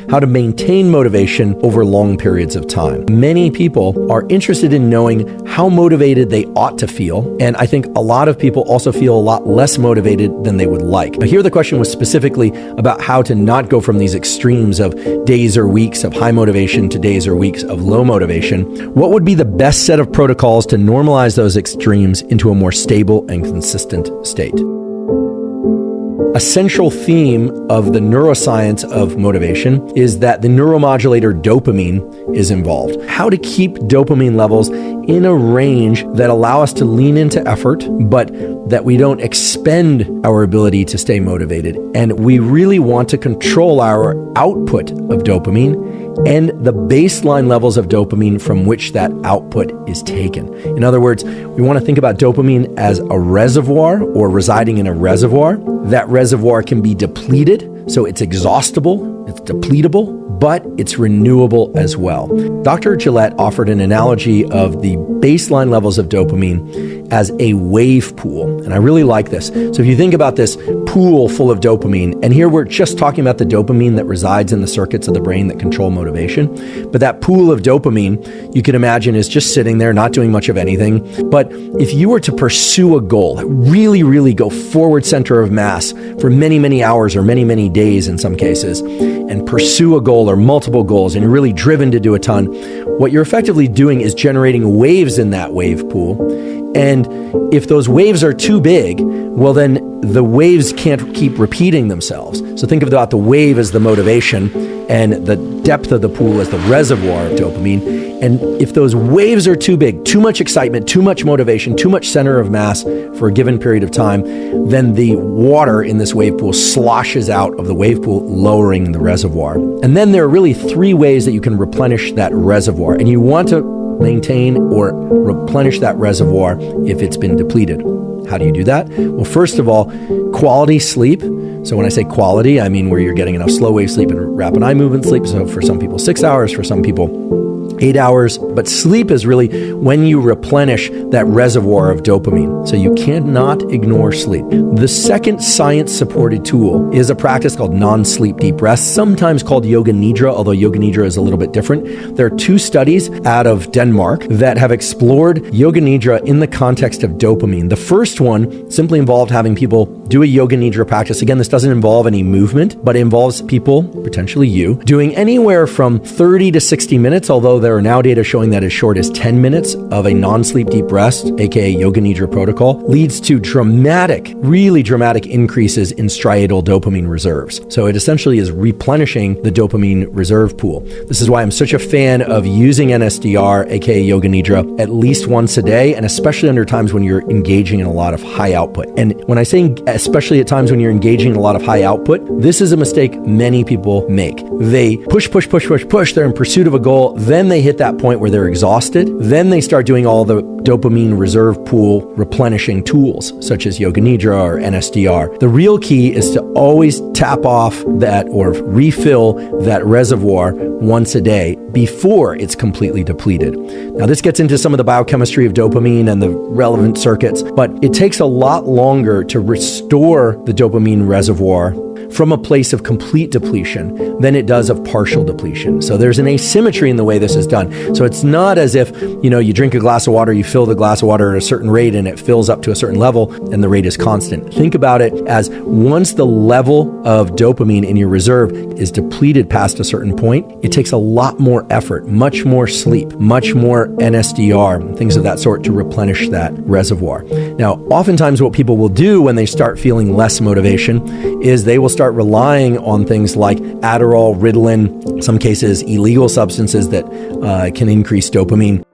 how to maintain motivation over long periods of time. Many people are interested in knowing how motivated they ought to feel, and I think a lot of people also feel a lot less motivated than they would like. But here the question was specifically about how to not go from these extremes of days or weeks of high motivation to days or weeks of low motivation. What would be the best set of protocols to normalize those extremes into a more stable and consistent state? A central theme of the neuroscience of motivation is that the neuromodulator dopamine is involved. How to keep dopamine levels in a range that allow us to lean into effort, but that we don't expend our ability to stay motivated. And we really want to control our output of dopamine and the baseline levels of dopamine from which that output is taken. In other words, we want to think about dopamine as a reservoir or residing in a reservoir. That reservoir can be depleted, so it's exhaustible, it's depletable, but it's renewable as well. Dr. Gillette offered an analogy of the baseline levels of dopamine as a wave pool, and I really like this. So if you think about this pool full of dopamine, and here we're just talking about the dopamine that resides in the circuits of the brain that control motivation, but that pool of dopamine, you can imagine, is just sitting there, not doing much of anything. But if you were to pursue a goal, really, really go forward center of mass for many, many hours or many, many days in some cases, and pursue a goal or multiple goals, and you're really driven to do a ton, what you're effectively doing is generating waves in that wave pool. And if those waves are too big, well, then the waves can't keep repeating themselves. So think about the wave as the motivation and the depth of the pool as the reservoir of dopamine. And if those waves are too big, too much excitement, too much motivation, too much center of mass for a given period of time, then the water in this wave pool sloshes out of the wave pool, lowering the reservoir. And then there are really three ways that you can replenish that reservoir. And you want to maintain or replenish that reservoir if it's been depleted. How do you do that? Well, first of all, quality sleep. So when I say quality, I mean where you're getting enough slow wave sleep and rapid eye movement sleep. So for some people, 6 hours, for some people, 8 hours. But sleep is really when you replenish that reservoir of dopamine. So you cannot ignore sleep. The second science-supported tool is a practice called non-sleep deep rest, sometimes called yoga nidra, although yoga nidra is a little bit different. There are two studies out of Denmark that have explored yoga nidra in the context of dopamine. The first one simply involved having people do a yoga nidra practice. Again, this doesn't involve any movement, but it involves people, potentially you, doing anywhere from 30 to 60 minutes, although there are now data showing that as short as 10 minutes of a non-sleep deep rest, aka yoga nidra protocol, leads to dramatic, really dramatic increases in striatal dopamine reserves. So it essentially is replenishing the dopamine reserve pool. This is why I'm such a fan of using NSDR, aka yoga nidra, at least once a day, and especially under times when you're engaging in a lot of high output. And when I say especially at times when you're engaging in a lot of high output, this is a mistake many people make. They push, they're in pursuit of a goal, then they hit that point where they're exhausted, then they start doing all the dopamine reserve pool replenishing tools, such as yoga nidra or NSDR. The real key is to always tap off that or refill that reservoir once a day before it's completely depleted. Now, this gets into some of the biochemistry of dopamine and the relevant circuits, but it takes a lot longer to restore the dopamine reservoir from a place of complete depletion than it does of partial depletion. So there's an asymmetry in the way this is done. So it's not as if, you drink a glass of water, you fill the glass of water at a certain rate and it fills up to a certain level and the rate is constant. Think about it as once the level of dopamine in your reserve is depleted past a certain point, it takes a lot more effort, much more sleep, much more NSDR, things of that sort to replenish that reservoir. Now, oftentimes what people will do when they start feeling less motivation is they will start relying on things like Adderall, Ritalin, in some cases illegal substances that can increase dopamine.